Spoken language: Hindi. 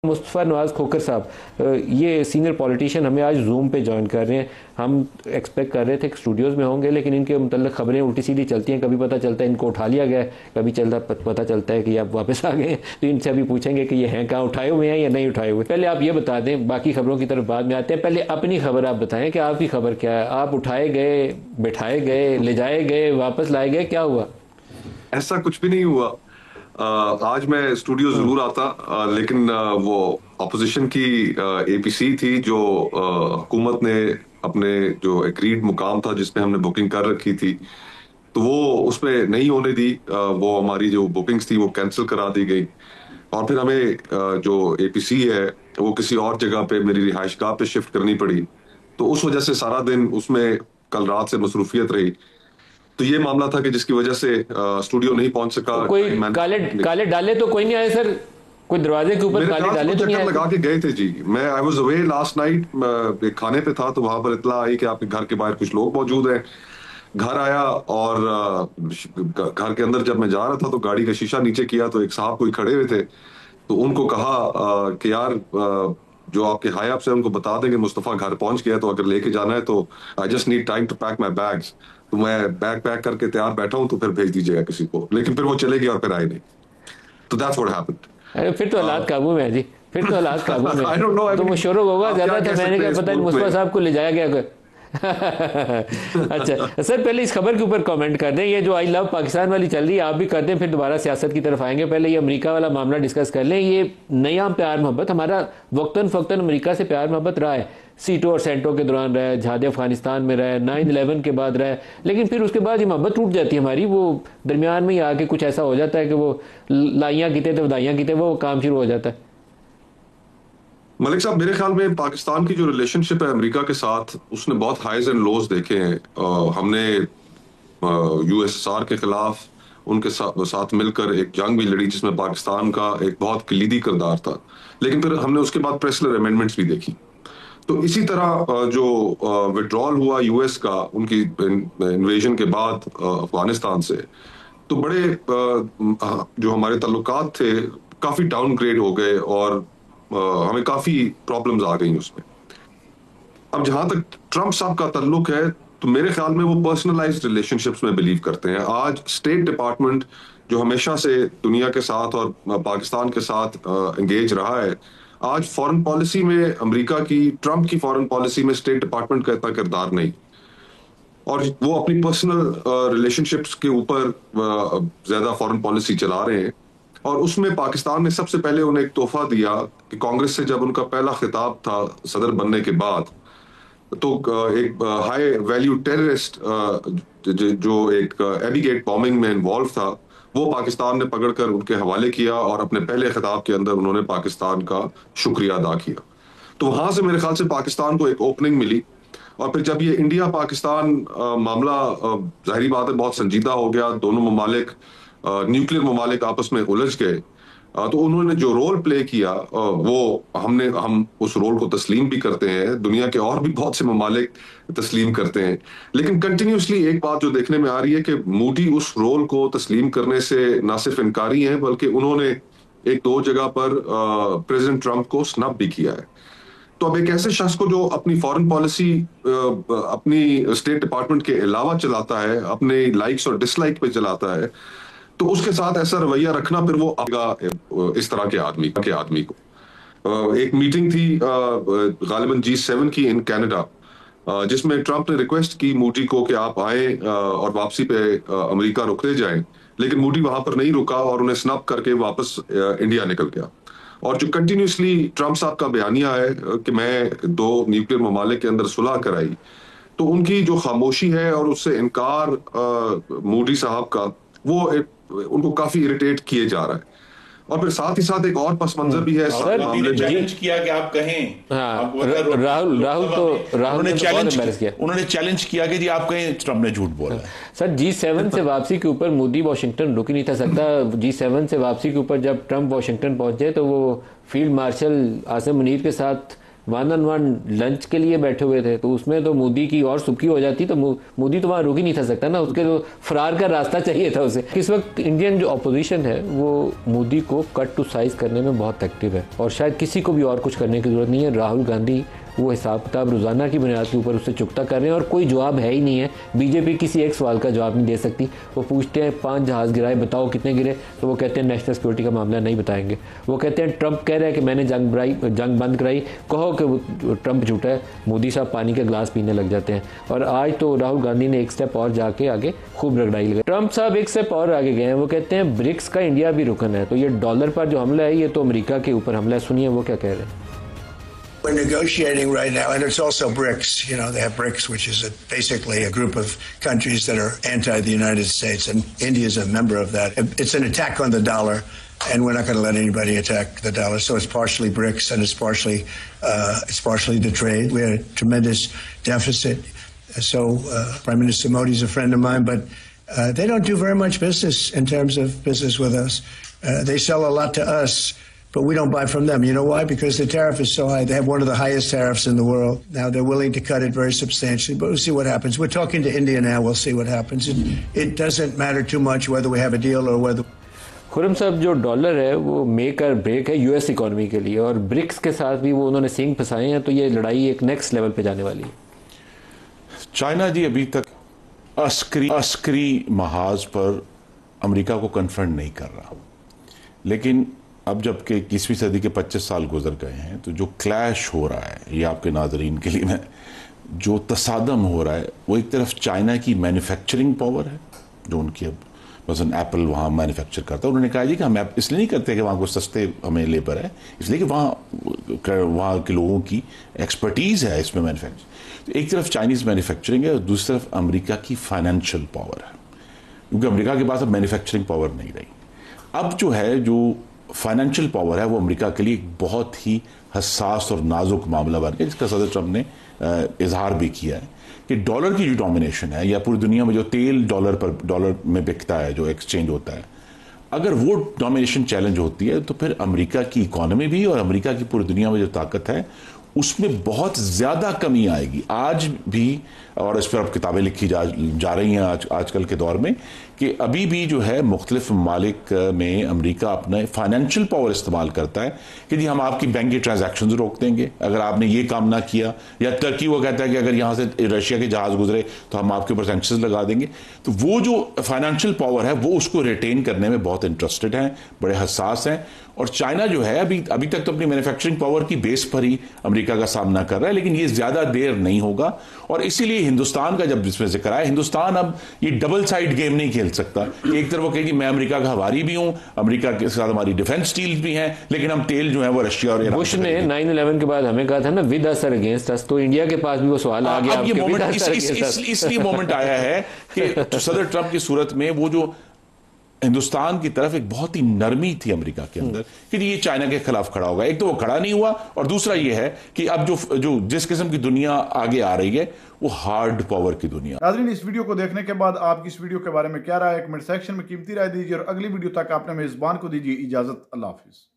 मुस्तफ़ा नवाज़ खोखर साहब, ये सीनियर पॉलिटिशियन हमें आज जूम पे ज्वाइन कर रहे हैं। हम एक्सपेक्ट कर रहे थे कि स्टूडियोज़ में होंगे, लेकिन इनके मतलब खबरें उल्टी सीधी चलती हैं। कभी पता चलता है इनको उठा लिया गया है, कभी पता चलता है कि आप वापस आ गए हैं। तो इनसे अभी पूछेंगे कि ये हैं कहाँ, उठाए हुए हैं या नहीं उठाए हुए। पहले आप ये बता दें, बाकी खबरों की तरफ बाद में आते हैं। पहले अपनी खबर आप बताएं कि आपकी खबर क्या है। आप उठाए गए, बैठाए गए, ले जाए गए, वापस लाए गए, क्या हुआ? ऐसा कुछ भी नहीं हुआ। आज मैं स्टूडियो जरूर आता, लेकिन वो अपोजिशन की एपीसी थी जो हुकूमत ने अपने जो एग्रीड मुकाम था जिसमें हमने बुकिंग कर रखी थी, तो वो उसमें नहीं होने दी। वो हमारी जो बुकिंग्स थी वो कैंसिल करा दी गई और फिर हमें जो एपीसी है वो किसी और जगह पे मेरी रिहाइशगाह पे शिफ्ट करनी पड़ी। तो उस वजह से सारा दिन उसमें कल रात से मसरूफियत रही। तो ये मामला था कि जिसकी वजह से स्टूडियो नहीं पहुंच सका। तो कोई काले काले डाले तो कोई नहीं आए सर? कोई दरवाजे के ऊपर मेरे काले ख्याल से डाले कुछ तो नहीं चक्कर आए? लगा के गए थे जी। मैं I was away last night, एक खाने पे था तो वहां पर इत्तला आई कि आपके घर के बाहर कुछ लोग मौजूद हैं। घर आया और घर के अंदर जब मैं जा रहा था तो गाड़ी का शीशा नीचे किया तो एक साहब कोई खड़े हुए थे। तो उनको कहा कि यार, जो आपके हाई अप से उनको बता देंगे मुस्तफा घर पहुंच गया, तो अगर लेके जाना है तो I just need time to pack my bags. तो मैं बैग पैक करके तैयार बैठा हूं, तो फिर भेज दीजिएगा किसी को। लेकिन फिर वो चले गए और फिर आए नहीं। तो दैट्स व्हाट हैपेंड। अरे फिर तो हालात काबू में है जी, फिर तो हालात काबू में आई है। डोंट नो, आई तो मीन मुशर्रफ होगा आप क्या ज्यादा था, कह मैंने सकते क्या हैं इस पता मुल्क मुस्तफा में। साहब को ले जाया गया अगर। अच्छा सर, पहले इस खबर के ऊपर कमेंट कर दें। ये जो आई लव पाकिस्तान वाली चल रही है, आप भी कर दें, फिर दोबारा सियासत की तरफ आएंगे। पहले ये अमेरिका वाला मामला डिस्कस कर लें। ये नया प्यार मोहब्बत, हमारा वक्तन फ़क्तन अमेरिका से प्यार मोहब्बत रहा है। सीटो और सेंटो के दौरान रहा है, जहाद अफगानिस्तान में रहा है, 9/11 के बाद रहा है। लेकिन फिर उसके बाद ये मोहब्बत टूट जाती है हमारी। वो दरमियान में ही आके कुछ ऐसा हो जाता है कि वो लाइयाँ कीते थे वदाइयाँ कीते, वो काम शुरू हो जाता है। मलिक साहब, मेरे ख्याल में पाकिस्तान की जो रिलेशनशिप है अमेरिका के साथ, उसने बहुत हाइज एंड लोज देखे हैं। हमने यूएसएसआर के खिलाफ उनके साथ मिलकर एक जंग भी लड़ी जिसमें पाकिस्तान का एक बहुत कलीदी किरदार था। लेकिन फिर हमने उसके बाद प्रेसलर अमेंडमेंट्स भी देखी। तो इसी तरह जो विड्रॉल हुआ यूएस का उनकी इन्वेजन के बाद अफगानिस्तान से, तो बड़े जो हमारे ताल्लुकात थे काफी डाउनग्रेड हो गए और हमें काफी प्रॉब्लम्स आ गई उसमें। अब जहां तक ट्रंप साहब का ताल्लुक है, तो मेरे ख्याल में वो पर्सनलाइज्ड रिलेशनशिप्स में बिलीव करते हैं। आज स्टेट डिपार्टमेंट जो हमेशा से दुनिया के साथ और पाकिस्तान के साथ एंगेज रहा है, आज फॉरेन पॉलिसी में अमेरिका की, ट्रंप की फॉरेन पॉलिसी में स्टेट डिपार्टमेंट का इतना किरदार नहीं। और वो अपनी पर्सनल रिलेशनशिप्स के ऊपर ज्यादा फॉरेन पॉलिसी चला रहे हैं। और उसमें पाकिस्तान ने सबसे पहले उन्हें एक तोहफा दिया कि कांग्रेस से जब उनका पहला खिताब था सदर बनने के बाद, तो एक हाई वैल्यू टेररिस्ट जो एक एबिगेट बॉम्बिंग में इन्वॉल्व था, वो पाकिस्तान ने पकड़कर उनके हवाले किया और अपने पहले खिताब के अंदर उन्होंने पाकिस्तान का शुक्रिया अदा किया। तो वहां से मेरे ख्याल से पाकिस्तान को एक ओपनिंग मिली। और फिर जब ये इंडिया पाकिस्तान मामला, जाहिर बात है, बहुत संजीदा हो गया, दोनों ममालिक, न्यूक्लियर ममालिक आपस में उलझ गए, तो उन्होंने जो रोल प्ले किया, वो हम उस रोल को तस्लीम भी करते हैं। दुनिया के और भी बहुत से ममालिक तस्लीम करते हैं। लेकिन कंटिन्यूसली एक बात जो देखने में आ रही है कि मूडी उस रोल को तस्लीम करने से ना सिर्फ इनकारी हैं, बल्कि उन्होंने एक दो जगह पर प्रेसिडेंट ट्रंप को स्नब भी किया है। तो अब एक ऐसे शख्स को जो अपनी फॉरेन पॉलिसी अपनी स्टेट डिपार्टमेंट के अलावा चलाता है, अपने लाइक्स और डिसलाइक पे चलाता है, तो उसके साथ ऐसा रवैया रखना, फिर वो आएगा इस तरह के आदमी को। एक मीटिंग थी गालिबन G7 की इन कनाडा, जिसमें ट्रंप ने रिक्वेस्ट की मूडी को कि आप आए और वापसी पे अमेरिका रुकते जाएं। लेकिन मूडी वहां पर नहीं रुका और उन्हें स्नब करके वापस इंडिया निकल गया। और जो कंटिन्यूसली ट्रंप साहब का बयानिया है कि मैं दो न्यूक्लियर ममालिक के अंदर सुलह कराई, तो उनकी जो खामोशी है और उससे इनकार मूडी साहब का, वो उनको काफी इरिटेट किए जा रहा है। और फिर साथ ही साथ एक और पस मंजर भी है सर मामले में। चैलेंज किया कि आप कहें। हाँ, आप राहुल राहुल तो राहुल ने बहुत एम्बैरस किया। उन्होंने चैलेंज किया कि जी आप कहें ट्रंप ने झूठ बोला है। सर G7 से वापसी के ऊपर मोदी वाशिंगटन रुक ही नहीं था सकता। G7 से वापसी के ऊपर जब ट्रंप वाशिंगटन पहुंचे तो वो फील्ड मार्शल आसिम मुनीर के साथ वन ऑन वन लंच के लिए बैठे हुए थे, तो उसमें तो मोदी की और सुबकी हो जाती, तो मोदी तो वहां रुक ही नहीं था सकता ना, उसके तो फरार का रास्ता चाहिए था उसे। इस वक्त इंडियन जो अपोजिशन है वो मोदी को कट टू साइज करने में बहुत एक्टिव है, और शायद किसी को भी और कुछ करने की जरूरत नहीं है। राहुल गांधी वो हिसाब किताब रोजाना की बुनियाद के ऊपर उससे चुकता कर रहे हैं, और कोई जवाब है ही नहीं है। बीजेपी किसी एक सवाल का जवाब नहीं दे सकती। वो पूछते हैं 5 जहाज गिराए, बताओ कितने गिरे, तो वो कहते हैं नेशनल सिक्योरिटी का मामला नहीं बताएंगे। वो कहते हैं ट्रंप कह रहा है कि मैंने जंग बंद कराई, कहो कि ट्रंप झूठा है, मोदी साहब पानी के ग्लास पीने लग जाते हैं। और आज तो राहुल गांधी ने एक स्टेप और जाके आगे खूब रगड़ाई लगाई। ट्रंप साहब एक स्टेप और आगे गए हैं, वो कहते हैं ब्रिक्स का इंडिया भी रुकन है। तो ये डॉलर पर जो हमला है ये तो अमेरिका के ऊपर हमला है। सुनिए वो क्या कह रहे हैं। We're negotiating right now, and it's also BRICS. You know, they have BRICS, which is basically a group of countries that are anti the United States, and India is a member of that. It's an attack on the dollar, and we're not going to let anybody attack the dollar. So it's partially BRICS, and it's partially the trade. We had a tremendous deficit. So Prime Minister Modi is a friend of mine, but they don't do very much business in terms of business with us. They sell a lot to us, but we don't buy from them. You know why? Because the tariff is so high. They have one of the highest tariffs in the world. Now they're willing to cut it very substantially, but we'll see what happens. We're talking to India now. We'll see what happens. It doesn't matter too much whether we have a deal or whether... Khurram साहब, जो डॉलर है वो मेक और ब्रेक है यूएस इकोनॉमी के लिए, और ब्रिक्स के साथ भी वो उन्होंने सींग फंसाए हैं, तो ये लड़ाई एक नेक्स्ट लेवल पे जाने वाली है। चाइना जी अभी तक अस्करी महाज पर अमेरिका को कन्फ्रंट नहीं कर रहा, लेकिन अब जबकि 21वीं सदी के 25 साल गुजर गए हैं, तो जो क्लैश हो रहा है, ये आपके नाजरीन के लिए मैं, जो तसादम हो रहा है, वो एक तरफ चाइना की मैन्युफैक्चरिंग पावर है, जो उनकी अब मसलन एप्पल वहाँ मैन्युफैक्चर करता है। उन्होंने कहा जी कि हम इसलिए नहीं करते कि वहाँ को सस्ते हमें लेबर है, इसलिए कि वहाँ के लोगों की एक्सपर्टीज़ है इसमें मैन्युफैक्चर। तो एक तरफ चाइनीज़ मैन्युफैक्चरिंग है और दूसरी तरफ अमेरिका की फाइनेंशियल पावर है, क्योंकि अमेरिका के पास अब मैन्युफैक्चरिंग पावर नहीं रही। अब जो है, जो फाइनेंशियल पावर है, वो अमेरिका के लिए एक बहुत ही हसास और नाजुक मामला बन गया, जिसका सदर ट्रंप ने इजहार भी किया है कि डॉलर की जो डोमिनेशन है, या पूरी दुनिया में जो तेल डॉलर में बिकता है, जो एक्सचेंज होता है, अगर वो डोमिनेशन चैलेंज होती है, तो फिर अमेरिका की इकोनॉमी भी और अमेरिका की पूरी दुनिया में जो ताकत है उसमें बहुत ज़्यादा कमी आएगी। आज भी, और इस पर अब किताबें लिखी जा रही हैं आजकल के दौर में, कि अभी भी जो है मुख्तलिफ ममालिक में अमेरिका अपना फाइनेंशियल पावर इस्तेमाल करता है कि जी हम आपकी बैंक की ट्रांजैक्शंस रोक देंगे अगर आपने ये काम ना किया, या टर्की वो कहता है कि अगर यहाँ से रशिया के जहाज़ गुजरे तो हम आपके ऊपर सैंक्शंस लगा देंगे। तो वो जो फाइनेंशियल पावर है वो उसको रिटेन करने में बहुत इंटरेस्टेड हैं, बड़े हसास हैं। और चाइना जो है अभी तक तो अपनी मैन्युफैक्चरिंग पावर की बेस पर ही अमेरिका का सामना कर रहा है, लेकिन ये ज़्यादा देर नहीं होगा। और इसीलिए हिंदुस्तान का जब इसमें जिक्र आया, हिंदुस्तान अब ये डबल साइड गेम नहीं खेल सकता। एक तरफ वो कहेगी मैं अमेरिका का हवारी भी हूं, अमेरिका के साथ हमारी डिफेंस डील्स भी हैं, लेकिन हम तेल जो है वो रशिया और बुश ने 9/11 के बाद हमें कहा था ना, विद अस और अगेंस्ट अस, तो इंडिया के पास भी वो सवाल आ गया। अब ये मोमेंट इसलिए मोमेंट आया है कि सदर ट्रंप की सूरत में वो जो हिंदुस्तान की तरफ एक बहुत ही नरमी थी अमेरिका के अंदर कि ये चाइना के खिलाफ खड़ा होगा, एक तो वो खड़ा नहीं हुआ, और दूसरा ये है कि अब जो जिस किस्म की दुनिया आगे आ रही है वो हार्ड पावर की दुनिया। नाज़रीन, इस वीडियो को देखने के बाद आपकी इस वीडियो के बारे में क्या राय है, कमेंट सेक्शन में कीमती राय दीजिए, और अगली वीडियो तक आपने मेजबान को दीजिए इजाजत। अल्लाह हाफिज।